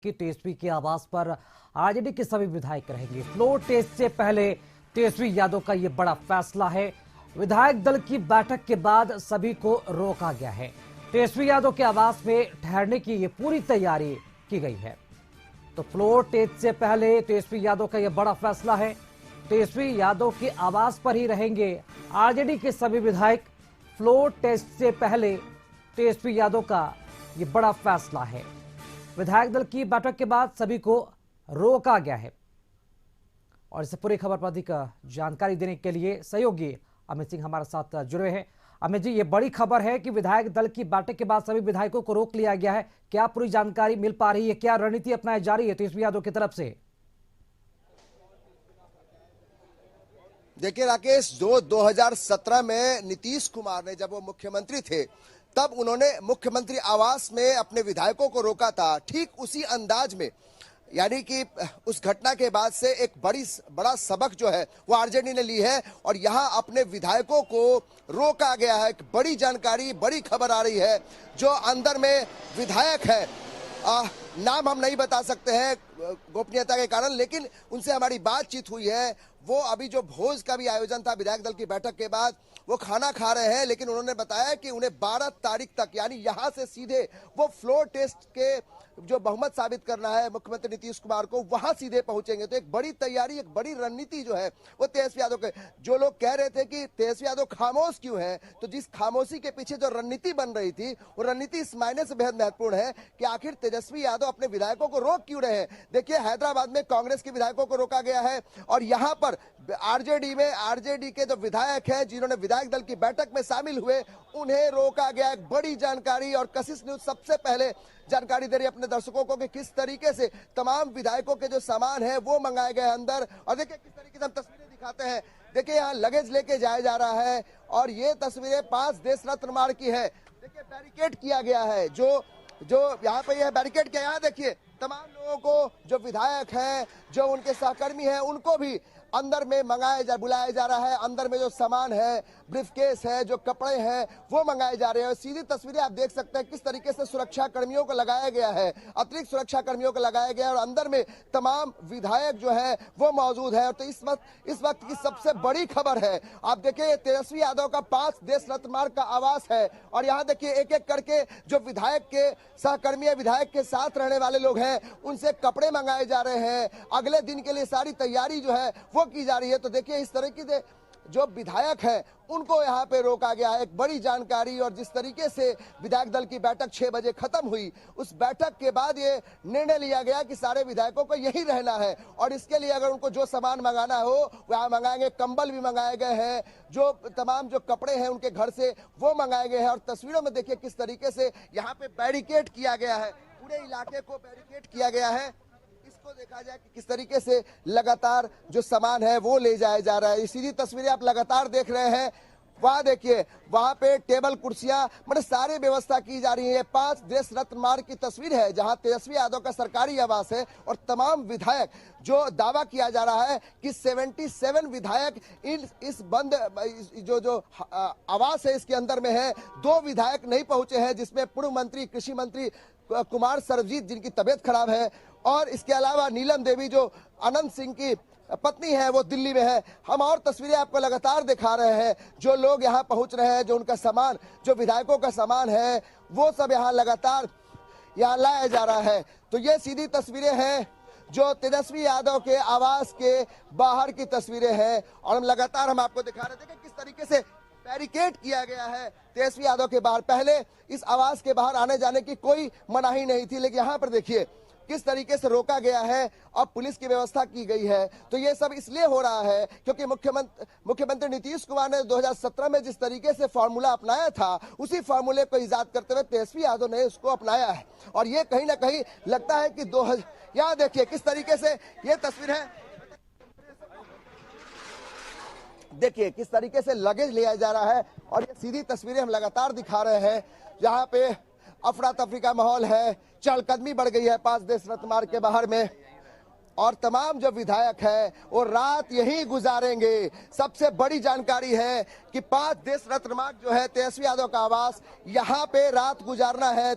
कि तेजस्वी के आवास पर आरजेडी के सभी विधायक रहेंगे। फ्लोर टेस्ट से पहले तेजस्वी यादव का यह बड़ा फैसला है। विधायक दल की बैठक के बाद सभी को रोका गया है। तेजस्वी यादव के आवास में ठहरने की यह पूरी तैयारी की गई है। तो फ्लोर टेस्ट से पहले तेजस्वी यादव का यह बड़ा फैसला है। तेजस्वी यादव के आवास पर ही रहेंगे आरजेडी के सभी विधायक। फ्लोर टेस्ट से पहले तेजस्वी यादव का यह बड़ा फैसला है। विधायक दल की बैठक के बाद सभी को रोका गया है। और इस पूरी खबर पर अधिक जानकारी देने के लिए सहयोगी अमित सिंह हमारे साथ जुड़े हैं। अमित जी, ये बड़ी खबर है कि विधायक दल की बैठक के बाद सभी विधायकों को रोक लिया गया है। क्या पूरी जानकारी मिल पा रही है? क्या रणनीति अपनाई जा रही है तेजस्वी यादव की तरफ से? देखिए राकेश, जो 2017 में नीतीश कुमार ने जब वो मुख्यमंत्री थे तब उन्होंने मुख्यमंत्री आवास में अपने विधायकों को रोका था। ठीक उसी अंदाज में, यानी कि उस घटना के बाद से एक बड़ा सबक जो है वो आरजेडी ने ली है और यहाँ अपने विधायकों को रोका गया है। एक बड़ी जानकारी, बड़ी खबर आ रही है। जो अंदर में विधायक है, नाम हम नहीं बता सकते हैं गोपनीयता के कारण, लेकिन उनसे हमारी बातचीत हुई है। वो अभी जो भोज का भी आयोजन था विधायक दल की बैठक के बाद, वो खाना खा रहे हैं, लेकिन उन्होंने बताया कि उन्हें 12 तारीख तक, यानी यहां से सीधे वो फ्लोर टेस्ट के जो बहुमत साबित करना है मुख्यमंत्री नीतीश कुमार को, वहां सीधे पहुंचेंगे। तो एक बड़ी तैयारी, एक बड़ी रणनीति जो है वो तेजस्वी यादव के, जो लोग कह रहे थे कि तेजस्वी यादव खामोश क्यों है, तो जिस खामोशी के पीछे जो रणनीति बन रही थी वो रणनीति इस मायने से बेहद महत्वपूर्ण है कि आखिर तेजस्वी यादव अपने विधायकों को रोक क्यों रहे हैं। देखिए, हैदराबाद में कांग्रेस के विधायकों को रोका गया है और यहाँ पर आरजेडी के जो विधायक हैं जिन्होंने विधायक दल की बैठक में शामिल हुए, उन्हें रोका गया। एक बड़ी जानकारी, और कशिश न्यूज सबसे पहले जानकारी दे रही है अपने दर्शकों को कि किस तरीके से तमाम विधायकों के जो सामान है वो मंगाए गए अंदर। और देखिए किस तरीके से हम तस्वीरें दिखाते हैं। देखिए यहाँ लगेज लेके जाया जा रहा है और ये तस्वीरें 5 देश रत्न मार्ग की है। देखिए बैरिकेड किया गया है, जो यहाँ पे यह बैरिकेड किया, यहाँ देखिए तमाम लोगों को, जो विधायक हैं, जो उनके सहकर्मी हैं, उनको भी अंदर में बुलाया जा रहा है। अंदर में जो सामान है, ब्रीफकेस है, जो कपड़े हैं, वो मंगाए जा रहे हैं। सीधी तस्वीरें आप देख सकते हैं किस तरीके से सुरक्षा कर्मियों को लगाया गया है, अतिरिक्त सुरक्षा कर्मियों को लगाया गया है और अंदर में तमाम विधायक जो है वो मौजूद है। तो इस वक्त की सबसे बड़ी खबर है, आप देखिए तेजस्वी यादव का 5 देश रत्न मार्ग का आवास है और यहाँ देखिए एक एक करके जो विधायक के सहकर्मी है, विधायक के साथ रहने वाले लोग हैं, उनसे कपड़े मंगाए जा रहे हैं। अगले दिन के लिए सारी तैयारी जो है वो की जा रही है। तो देखिए इस तरीके से जो विधायक है उनको यहाँ पे रोका गया है। एक बड़ी जानकारी। और जिस तरीके से विधायक दल की बैठक 6 बजे खत्म हुई, उस बैठक के बाद ये निर्णय लिया गया कि सारे विधायकों को यही रहना है और इसके लिए अगर उनको जो सामान मंगाना हो वह मंगाएंगे। कंबल भी मंगाए गए हैं, जो तमाम जो कपड़े हैं उनके घर से वो मंगाए गए हैं। और तस्वीरों में देखिए किस तरीके से यहाँ पे बैरिकेड किया गया है, पूरे इलाके को बैरिकेड किया गया है। इसको देखा जाए कि किस तरीके से लगातार जो सामान है वो ले जाया जा रहा है। सीधी तस्वीरें आप लगातार देख रहे हैं। वहां देखिए, वहां पे टेबल कुर्सियां, मतलब सारी व्यवस्था की जा रही है। 5 देश रत्न मार्ग की तस्वीर है जहां तेजस्वी यादव का सरकारी आवास है और तमाम विधायक, जो दावा किया जा रहा है कि 77 विधायक इस बंद जो आवास है इसके अंदर में है। 2 विधायक नहीं पहुंचे हैं, जिसमें पूर्व मंत्री, कृषि मंत्री कुमार सर्वजीत, जिनकी तबियत खराब है, और इसके अलावा नीलम देवी जो अनंत सिंह की पत्नी है वो दिल्ली में है। हम और तस्वीरें आपको लगातार दिखा रहे हैं। जो लोग यहाँ पहुंच रहे हैं, जो उनका सामान, जो विधायकों का सामान है, वो सब यहाँ लगातार यहाँ लाया जा रहा है। तो ये सीधी तस्वीरें हैं जो तेजस्वी यादव के आवास के बाहर की तस्वीरें हैं और हम लगातार आपको दिखा रहे थे कि किस तरीके से बैरिकेड किया गया है तेजस्वी यादव के बाहर। पहले इस आवास के बाहर आने जाने की कोई मनाही नहीं थी, लेकिन यहाँ पर देखिए किस तरीके से रोका गया है। अब पुलिस की व्यवस्था की गई है। तो ये सब इसलिए हो रहा है क्योंकि मुख्यमंत्री नीतीश कुमार ने 2017 में जिस तरीके से फॉर्मूला अपनाया था, उसी फॉर्मूले को इजाद करते हुए तेजस्वी यादव ने उसको अपनाया है। और ये कहीं ना कहीं लगता है कि यहाँ देखिए किस तरीके से ये तस्वीर है, देखिए किस तरीके से लगेज लिया जा रहा है और ये सीधी तस्वीरें हम लगातार दिखा रहे हैं। यहाँ पे अफरा तफरी का माहौल है, चहलकदमी बढ़ गई है 5 देश रत्न मार्ग के बाहर में। और तमाम जो विधायक है वो रात यही गुजारेंगे। सबसे बड़ी जानकारी है कि 5 देश रत्न मार्ग जो है तेजस्वी यादव का आवास, यहाँ पे रात गुजारना है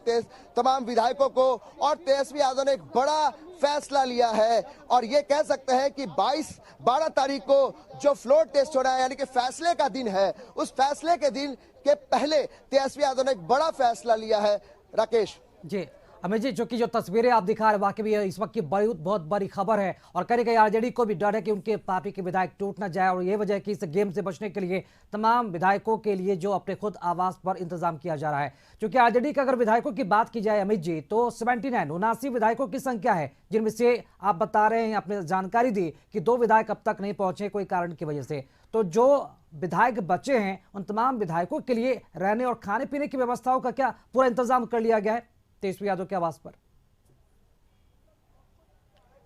तमाम विधायकों को। और तेजस्वी यादव ने एक बड़ा फैसला लिया है और ये कह सकते हैं कि 12 तारीख को जो फ्लोर टेस्ट हो रहा है, यानी कि फैसले का दिन है, उस फैसले के दिन के पहले तेजस्वी यादव ने एक बड़ा फैसला लिया है। राकेश जी, अमित जी, जो कि जो तस्वीरें आप दिखा रहे हैं वाकई में इस वक्त की बहुत बड़ी खबर है और कहीं कहीं आरजेडी को भी डर है कि उनके पार्टी के विधायक टूट ना जाए, और ये वजह है कि इस गेम से बचने के लिए तमाम विधायकों के लिए जो अपने खुद आवास पर इंतजाम किया जा रहा है। क्योंकि आरजेडी का अगर विधायकों की बात की जाए अमित जी, तो 79 विधायकों की संख्या है, जिनमें से आप बता रहे हैं, आपने जानकारी दी कि 2 विधायक अब तक नहीं पहुंचे कोई कारण की वजह से। तो जो विधायक बचे हैं उन तमाम विधायकों के लिए रहने और खाने पीने की व्यवस्थाओं का क्या पूरा इंतजाम कर लिया गया है तेजस्वी यादव के आवास पर?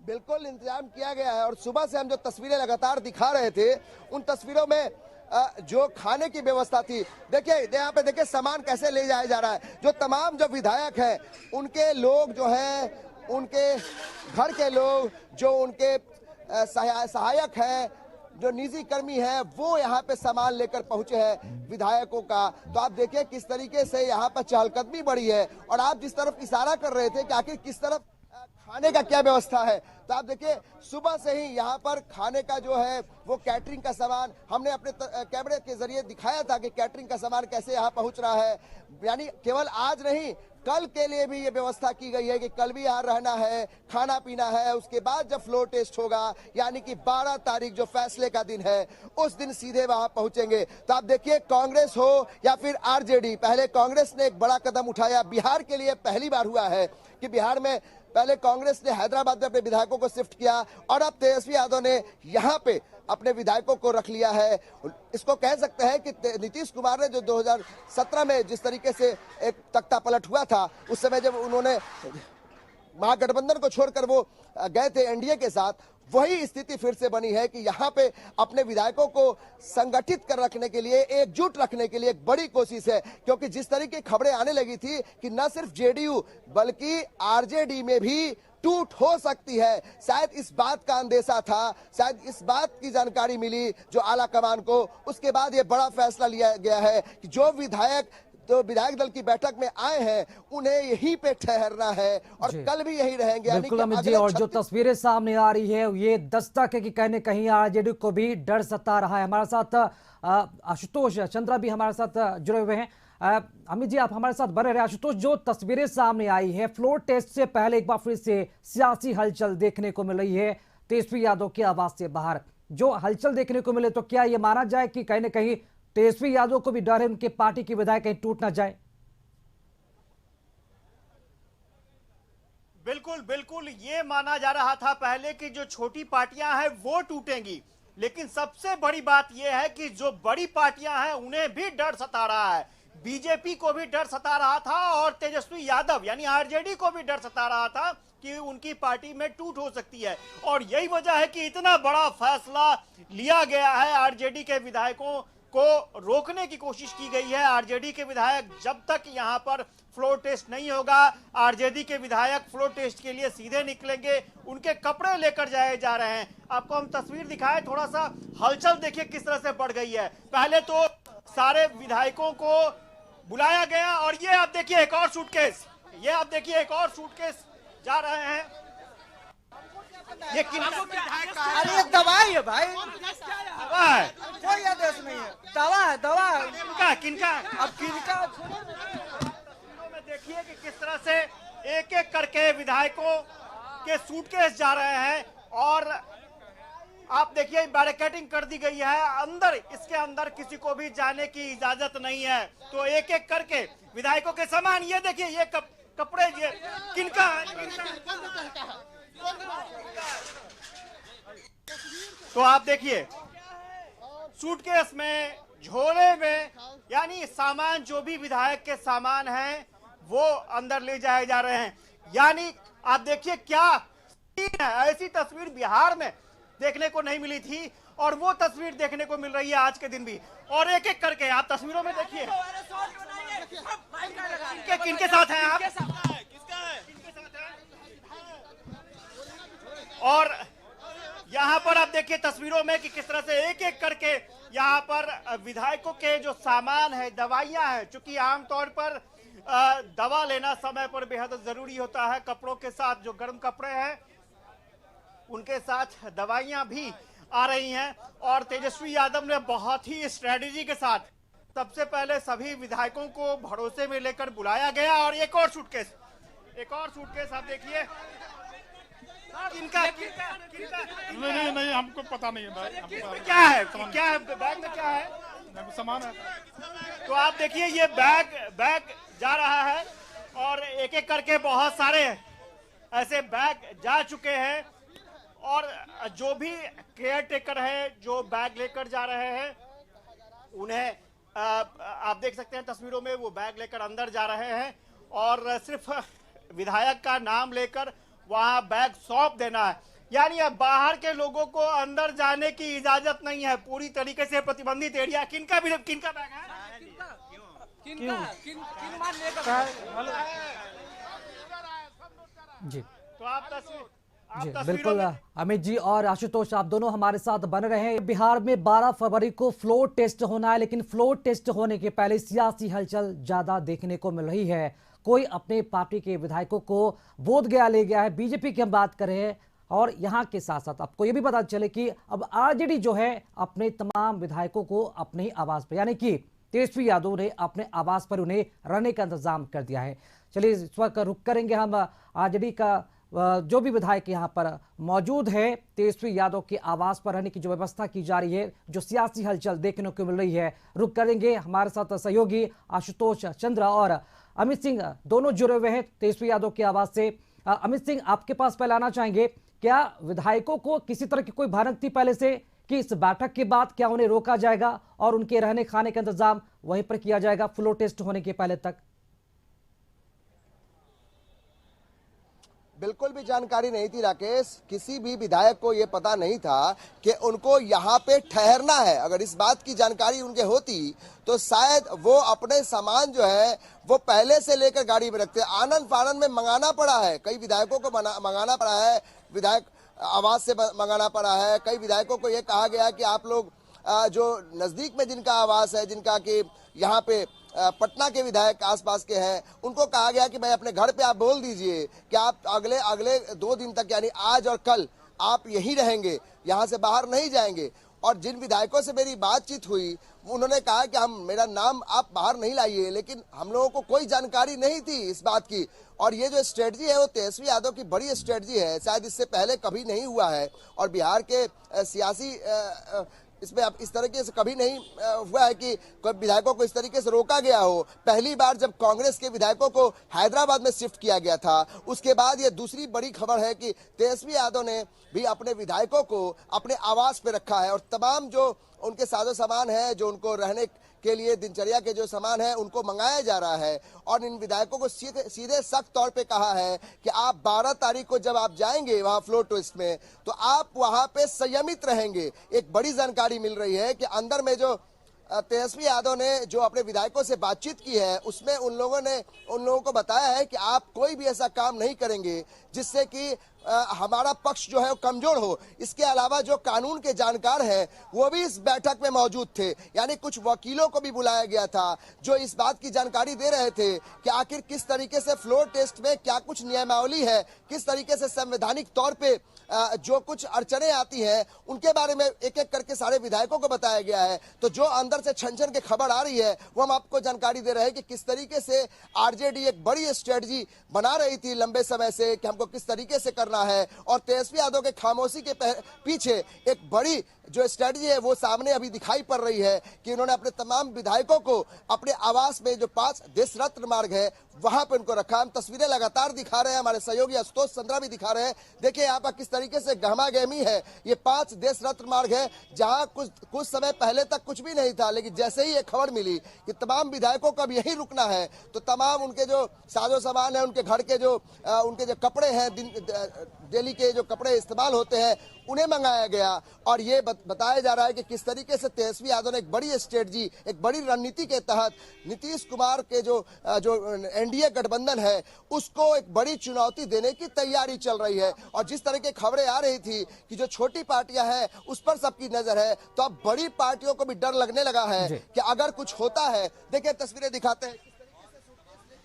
बिल्कुल इंतजाम किया गया है और सुबह से हम जो तस्वीरें लगातार दिखा रहे थे, उन तस्वीरों में जो खाने की व्यवस्था थी, देखिए यहाँ पे देखिए सामान कैसे ले जाया जा रहा है। जो तमाम जो विधायक हैं उनके लोग जो है, उनके घर के लोग, जो उनके सहायक हैं, जो निजी कर्मी है, वो यहाँ पे सामान लेकर पहुंचे हैं विधायकों का। तो आप देखिए किस तरीके से यहाँ पर चहलकदमी बढ़ी है। और आप जिस तरफ इशारा कर रहे थे कि आखिर किस तरफ खाने का क्या व्यवस्था है, तो आप देखिए सुबह से ही यहाँ पर खाने का जो है वो कैटरिंग का सामान हमने अपने कैमरे के जरिए दिखाया था कि कैटरिंग का सामान कैसे यहाँ पहुँच रहा है। यानी केवल आज नहीं, कल के लिए भी ये व्यवस्था की गई है कि कल भी यहाँ रहना है, खाना पीना है। उसके बाद जब फ्लोर टेस्ट होगा, यानी कि 12 तारीख जो फैसले का दिन है, उस दिन सीधे वहां पहुंचेंगे। तो आप देखिए कांग्रेस हो या फिर आरजेडी, पहले कांग्रेस ने एक बड़ा कदम उठाया। बिहार के लिए पहली बार हुआ है कि बिहार में पहले कांग्रेस ने हैदराबाद में अपने विधायकों को शिफ्ट किया और अब तेजस्वी यादव ने यहाँ पे अपने विधायकों को रख लिया है। इसको कह सकते हैं कि नीतीश कुमार ने जो 2017 में जिस तरीके से एक तख्ता पलट हुआ था, उस समय जब उन्होंने महागठबंधन को छोड़कर वो गए थे एनडीए के साथ, वही स्थिति फिर से बनी है कि यहाँ पे अपने विधायकों को संगठित कर रखने के लिए, एकजुट रखने के लिए एक बड़ी कोशिश है। क्योंकि जिस तरीके की खबरें आने लगी थी कि न सिर्फ जेडीयू बल्कि आरजेडी में भी टूट हो सकती है, शायद इस बात का अंदेशा था, शायद इस बात की जानकारी मिली जो आला कमान को। उसके बाद ये बड़ा फैसला लिया गया है कि जो विधायक तो विधायक दल की बैठक में आए हैं उन्हें यहीं पे ठहरना है और कल भी यहीं रहेंगे। बिल्कुल अमित जी, और जो तस्वीरें सामने आ रही है ये दस्तक है कि कहीं न कहीं आरजेडी को भी डर सता रहा है। हमारे साथ आशुतोष चंद्रा भी हमारे साथ जुड़े हुए हैं। अमित जी, आप हमारे साथ बने रहे। आशुतोष, जो तस्वीरें सामने आई है फ्लोर टेस्ट से पहले एक बार फिर से सियासी हलचल देखने को मिल रही है तेजस्वी यादव के आवास से बाहर। जो हलचल देखने को मिले तो क्या ये माना जाए कि कहीं न कहीं तेजस्वी यादव को भी डर है उनके पार्टी के विधायक कहीं टूट ना जाए? बिल्कुल बिल्कुल, ये माना जा रहा था पहले कि जो छोटी पार्टियां हैं वो टूटेंगी, लेकिन सबसे बड़ी बात यह है कि जो बड़ी पार्टियां हैं उन्हें भी डर सता रहा है। बीजेपी को भी डर सता रहा था और तेजस्वी यादव यानी आरजेडी को भी डर सता रहा था कि उनकी पार्टी में टूट हो सकती है। और यही वजह है कि इतना बड़ा फैसला लिया गया है। आरजेडी के विधायकों को रोकने की कोशिश की गई है। आरजेडी के विधायक जब तक यहां पर फ्लोर टेस्ट नहीं होगा, आरजेडी के विधायक फ्लोर टेस्ट के लिए सीधे निकलेंगे, उनके कपड़े लेकर जाए जा रहे हैं। आपको हम तस्वीर दिखाएं, थोड़ा सा हलचल देखिए किस तरह से बढ़ गई है। पहले तो सारे विधायकों को बुलाया गया और ये आप देखिए एक और सूटकेस, ये आप देखिए एक और सूटकेस जा रहे हैं। ये अरे दवाई है भाई, दवा है, कोई आदेश नहीं है, दवा है, दवा है। किनका किनका अब किनका में देखिए कि किस तरह से एक एक करके विधायकों के सूटकेस जा रहे हैं और आप देखिए बैरिकेडिंग कर दी गई है अंदर, इसके अंदर किसी को भी जाने की इजाजत नहीं है। तो एक एक करके विधायकों के सामान, ये देखिए ये कपड़े, ये किनका है? तो आप देखिए सूटकेस में, झोले में, यानी सामान जो भी विधायक के सामान हैं वो अंदर ले जाए जा रहे हैं। यानी आप देखिए क्या सीन है, ऐसी तस्वीर बिहार में देखने को नहीं मिली थी और वो तस्वीर देखने को मिल रही है आज के दिन भी। और एक एक करके आप तस्वीरों में देखिए किनके साथ हैं आप, और यहाँ पर आप देखिए तस्वीरों में कि किस तरह से एक एक करके यहाँ पर विधायकों के जो सामान है, दवाइयां हैं, चूंकि आमतौर पर दवा लेना समय पर बेहद जरूरी होता है। कपड़ों के साथ जो गर्म कपड़े हैं उनके साथ दवाइयां भी आ रही हैं और तेजस्वी यादव ने बहुत ही स्ट्रेटेजी के साथ सबसे पहले सभी विधायकोों को भरोसे में लेकर बुलाया गया। और एक और सूटकेस आप देखिए। किनका नहीं हमको पता नहीं है भाई। क्या है बैग में, क्या है? सामान है। तो आप देखिए ये बैग जा रहा है और एक एक करके बहुत सारे ऐसे बैग जा चुके हैं और जो भी केयर टेकर है जो बैग लेकर जा रहे हैं उन्हें आप देख सकते हैं तस्वीरों में, वो बैग लेकर अंदर जा रहे हैं और सिर्फ विधायक का नाम लेकर वहां बैग सौंप देना है। यानी अब बाहर के लोगों को अंदर जाने की इजाजत नहीं है, पूरी तरीके से प्रतिबंधित एरिया। किनका बैग है? जी तो आप जी तस्वीरों बिल्कुल में अमित जी और आशुतोष, आप दोनों हमारे साथ बने रहे हैं। बिहार में 12 फरवरी को फ्लोर टेस्ट होना है, लेकिन फ्लोर टेस्ट होने के पहले सियासी हलचल ज्यादा देखने को मिल रही है। कोई अपने पार्टी के विधायकों को बोधगया ले गया है। बीजेपी की हम बात करें और यहाँ के साथ साथ आपको ये भी पता चले कि अब आरजेडी जो है अपने तमाम विधायकों को अपने ही आवास पर, यानी कि तेजस्वी यादव ने अपने आवास पर उन्हें रहने का इंतजाम कर दिया है। चलिए इस वक्त रुक करेंगे हम आरजेडी का जो भी विधायक यहाँ पर मौजूद है, तेजस्वी यादव के आवास पर रहने की जो व्यवस्था की जा रही है, जो सियासी हलचल देखने को मिल रही है, रुक करेंगे। हमारे साथ सहयोगी आशुतोष चंद्र और अमित सिंह दोनों जुड़े हुए हैं तेजस्वी यादव के आवास से। अमित सिंह, आपके पास पहले आना चाहेंगे, क्या विधायकों को किसी तरह की कोई भनक थी पहले से कि इस बैठक के बाद क्या उन्हें रोका जाएगा और उनके रहने खाने का इंतजाम वहीं पर किया जाएगा फ्लोर टेस्ट होने के पहले तक? बिल्कुल भी जानकारी नहीं थी राकेश। किसी भी विधायक को यह पता नहीं था कि उनको यहाँ पे ठहरना है। अगर इस बात की जानकारी उनके होती तो शायद वो अपने सामान जो है वो पहले से लेकर गाड़ी में रखते। आनंद फानंद में मंगाना पड़ा है, कई विधायकों को मंगाना पड़ा है, विधायक आवास से मंगाना पड़ा है। कई विधायकों को ये कहा गया कि आप लोग जो नजदीक में जिनका आवास है, जिनका कि यहाँ पे पटना के विधायक आसपास के हैं, उनको कहा गया कि भाई अपने घर पे आप बोल दीजिए कि आप अगले 2 दिन तक, यानी आज और कल आप यहीं रहेंगे, यहाँ से बाहर नहीं जाएंगे। और जिन विधायकों से मेरी बातचीत हुई उन्होंने कहा कि मेरा नाम आप बाहर नहीं लाइए, लेकिन हम लोगों को कोई जानकारी नहीं थी इस बात की। और ये जो स्ट्रेटजी है वो तेजस्वी यादव की बड़ी स्ट्रेटजी है, शायद इससे पहले कभी नहीं हुआ है और बिहार के सियासी इसमें अब इस तरीके से कभी नहीं हुआ है कि कोई विधायकों को इस तरीके से रोका गया हो। पहली बार जब कांग्रेस के विधायकों को हैदराबाद में शिफ्ट किया गया था, उसके बाद ये दूसरी बड़ी खबर है कि तेजस्वी यादव ने भी अपने विधायकों को अपने आवास पे रखा है और तमाम जो उनके साजो सामान है, जो उनको रहने के लिए दिनचर्या के जो सामान है, उनको मंगाया जा रहा है। और इन विधायकों को सीधे सख्त तौर पे कहा है कि आप 12 तारीख को जब आप जाएंगे वहां फ्लोर टेस्ट में तो आप वहां पे संयमित रहेंगे। एक बड़ी जानकारी मिल रही है कि अंदर में जो तेजस्वी यादव ने जो अपने विधायकों से बातचीत की है उसमें उन लोगों को बताया है कि आप कोई भी ऐसा काम नहीं करेंगे जिससे कि हमारा पक्ष जो है वो कमजोर हो। इसके अलावा जो कानून के जानकार हैं वो भी इस बैठक में मौजूद थे, यानी कुछ वकीलों को भी बुलाया गया था जो इस बात की जानकारी दे रहे थे कि आखिर किस तरीके से फ्लोर टेस्ट में क्या कुछ नियमावली है, किस तरीके से संवैधानिक तौर पे जो कुछ अड़चने आती हैं उनके बारे में एक एक करके सारे विधायकों को बताया गया है। तो जो अंदर से छन छन के खबर आ रही है वो हम आपको जानकारी दे रहे हैं कि किस तरीके से आरजेडी एक बड़ी स्ट्रेटजी बना रही थी लंबे समय से कि हमको किस तरीके से करना है। और तेजस्वी यादव के खामोशी के पीछे एक बड़ी जो स्ट्रेटजी है वो सामने अभी दिखाई पड़ रही है कि उन्होंने अपने तमाम विधायकों को अपने आवास में जो 5 देश रत्न मार्ग है वहां पर उनको रखा। हम तस्वीरें लगातार दिखा रहे हैं, हमारे सहयोगी आशुतोष चंद्रा भी दिखा रहे हैं। देखिए यहाँ पर किस तरीके से गहमा गहमी है। ये 5 देश रत्न मार्ग है जहां कुछ समय पहले तक कुछ भी नहीं था, लेकिन जैसे ही ये खबर मिली कि तमाम विधायकों को अब यहीं रुकना है तो तमाम उनके जो साजो सामान है, उनके घर के जो उनके जो कपड़े हैं डेली के जो कपड़े इस्तेमाल होते हैं उन्हें मंगाया गया। और ये बताया जा रहा है कि किस तरीके से तेजस्वी यादव ने एक बड़ी स्ट्रेटजी, एक बड़ी रणनीति के तहत नीतीश कुमार के जो एनडीए गठबंधन है उसको एक बड़ी चुनौती देने की तैयारी चल रही है। और जिस तरह की खबरें आ रही थी कि जो छोटी पार्टियां हैं उस पर सबकी नजर है, तो अब बड़ी पार्टियों को भी डर लगने लगा है कि अगर कुछ होता है। देखिए तस्वीरें दिखाते हैं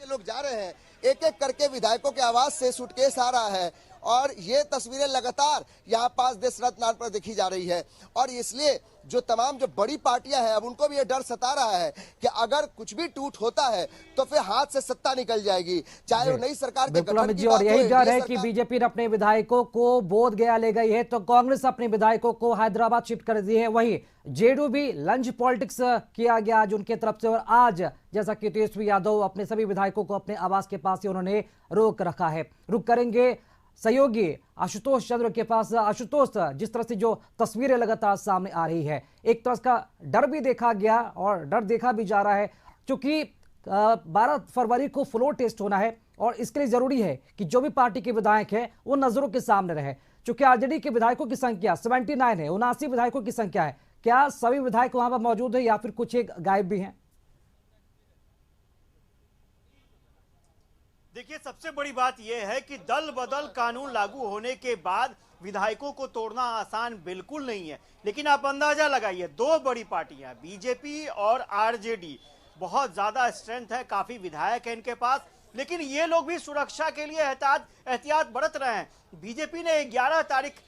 के लोग जा रहे हैं, एक एक करके विधायकों के आवास से सूटकेस आ रहा है और ये तस्वीरें लगातार यहाँ पास देश रत्न मार्ग पर देखी जा रही है। और इसलिए जो तमाम जो बड़ी पार्टियां हैं अब उनको भी ये डर सता रहा है कि अगर कुछ भी टूट होता है तो फिर हाथ से सत्ता निकल जाएगी, चाहे वो नई सरकार के गठन की बात हो। और यही डर है कि बीजेपी ने अपने विधायकों को बोध गया ले गई है तो कांग्रेस अपने विधायकों को हैदराबाद शिफ्ट कर दी है। वही जेडीयू भी लंच पॉलिटिक्स किया गया आज उनके तरफ से। और आज जैसा कि तेजस्वी यादव अपने सभी विधायकों को अपने आवास के पास ही उन्होंने रोक रखा है। रुक करेंगे सहयोगी आशुतोष चंद्र के पास। आशुतोष, जिस तरह से जो तस्वीरें लगातार सामने आ रही है, एक तरह का डर भी देखा गया और डर देखा भी जा रहा है क्योंकि 12 फरवरी को फ्लोर टेस्ट होना है और इसके लिए जरूरी है कि जो भी पार्टी के विधायक है वो नजरों के सामने रहे। चूंकि आरजेडी के विधायकों की संख्या 79 है, 79 विधायकों की संख्या है, क्या सभी विधायक वहां पर मौजूद है या फिर कुछ एक गायब भी हैं? देखिए सबसे बड़ी बात यह है कि दल बदल कानून लागू होने के बाद विधायकों को तोड़ना आसान बिल्कुल नहीं है। लेकिन आप अंदाजा लगाइए, दो बड़ी पार्टियां बीजेपी और आरजेडी, बहुत ज्यादा स्ट्रेंथ है, काफी विधायक है इनके पास, लेकिन ये लोग भी सुरक्षा के लिए एहतियात बरत रहे हैं। बीजेपी ने 11 तारीख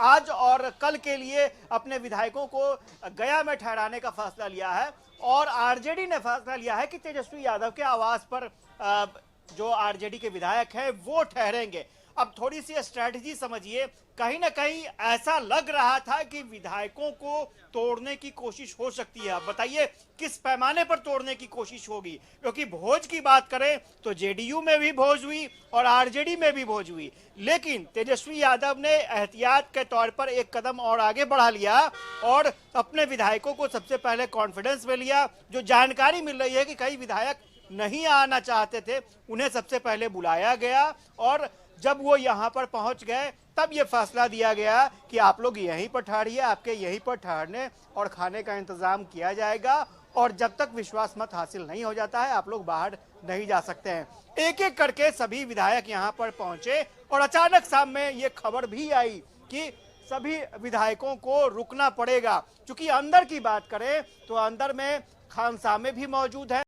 आज और कल के लिए अपने विधायकों को गया में ठहराने का फैसला लिया है और आरजेडी ने फैसला लिया है कि तेजस्वी यादव के आवास पर जो आरजेडी के विधायक हैं वो ठहरेंगे। अब थोड़ी सी स्ट्रैटेजी समझिए, कहीं ना कहीं ऐसा लग रहा था कि विधायकों को तोड़ने की कोशिश हो सकती है। अब बताइए किस पैमाने पर तोड़ने की कोशिश होगी, क्योंकि भोज की बात करें तो जेडीयू में भी भोज हुई और आरजेडी में भी भोज हुई, लेकिन तेजस्वी यादव ने एहतियात के तौर पर एक कदम और आगे बढ़ा लिया और अपने विधायकों को सबसे पहले कॉन्फिडेंस में लिया। जो जानकारी मिल रही है कि कई विधायक नहीं आना चाहते थे, उन्हें सबसे पहले बुलाया गया और जब वो यहां पर पहुंच गए तब ये फैसला दिया गया कि आप लोग यहीं पर ठहरिए, आपके यहीं पर ठहरने और खाने का इंतजाम किया जाएगा और जब तक विश्वास मत हासिल नहीं हो जाता है आप लोग बाहर नहीं जा सकते हैं। एक एक करके सभी विधायक यहां पर पहुंचे और अचानक सामने ये खबर भी आई कि सभी विधायकों को रुकना पड़ेगा। क्योंकि अंदर की बात करें तो अंदर में खानसामे भी मौजूद है।